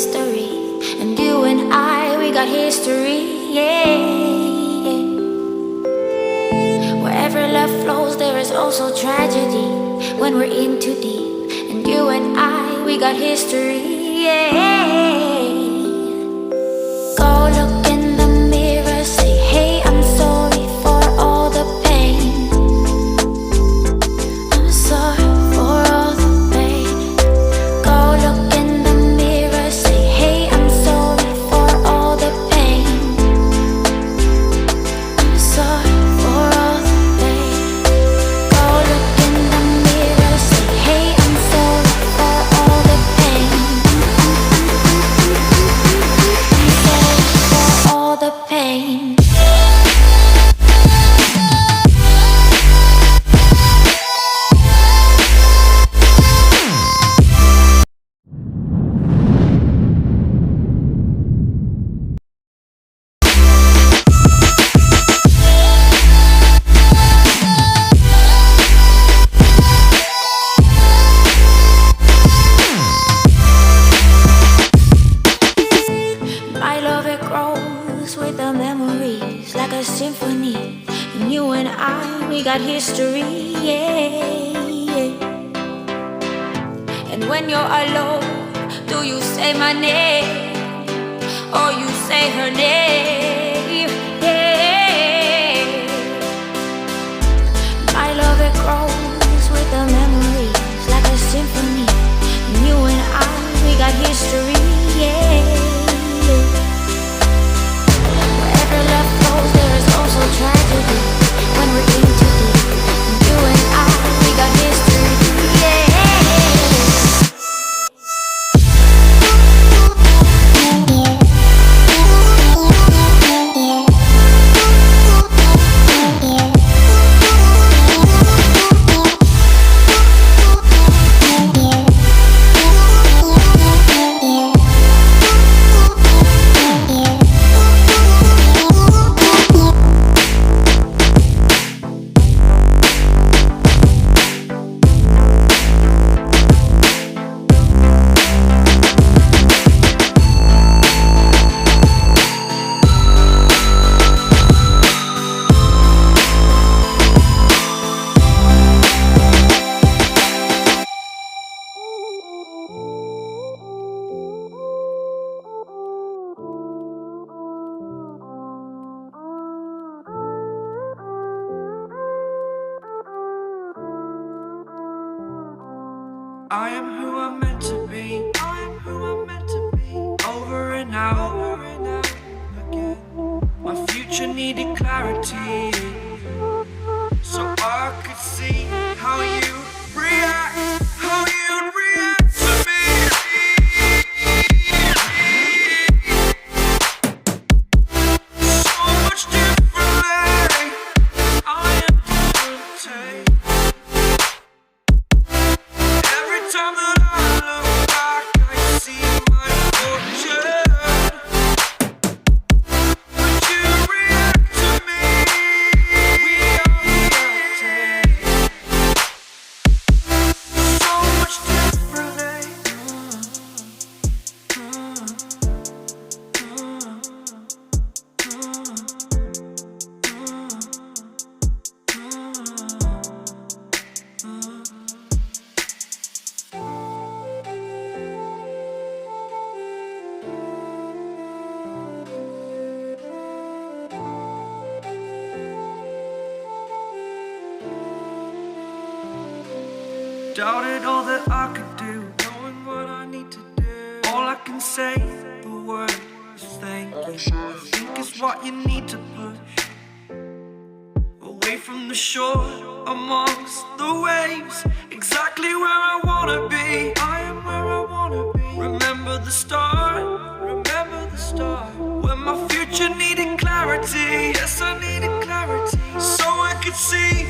mystery. And you and I, we got history, yeah. Wherever love flows, there is also tragedy when we're in too deep. And you and I, we got history, yeah. Go look in the mirror, say, hey, I'm sorry for all the pain. I'm sorry for all the pain. Go look in the mirror, say, hey, I'm sorry for all the pain. I'm sorry for all the pain. Go look in the mirror, say, hey, I'm sorry for all the pain. I'm sorry for all the pain. My love, it grows with the memories like a symphony. And you and I, we got history, yeah. And when you're alone, do you say my name or you say her name? Yeah. My love, it grows with the memories like a symphony. And you and I, we got history, yeah. Wherever love flows, there is also tragedy when we're in too deep. And you and I, we got history, yeah. I am who I'm meant to be. I am who I'm meant to be. Over and out again. My future needed clarity, so I could see how you react, how you'd react to me. So much differently. I am different. Every time that I look back, I see my fortune. Would you react to me? We are reacting so much differently. Doubted all that I could do, knowing what I need to do. All I can say, the word is thank you. I think it's what you need to push away from the shore, amongst the waves, exactly where I wanna be. I am where I wanna be. Remember the start, when my future needed clarity. Yes, I needed clarity, so I could see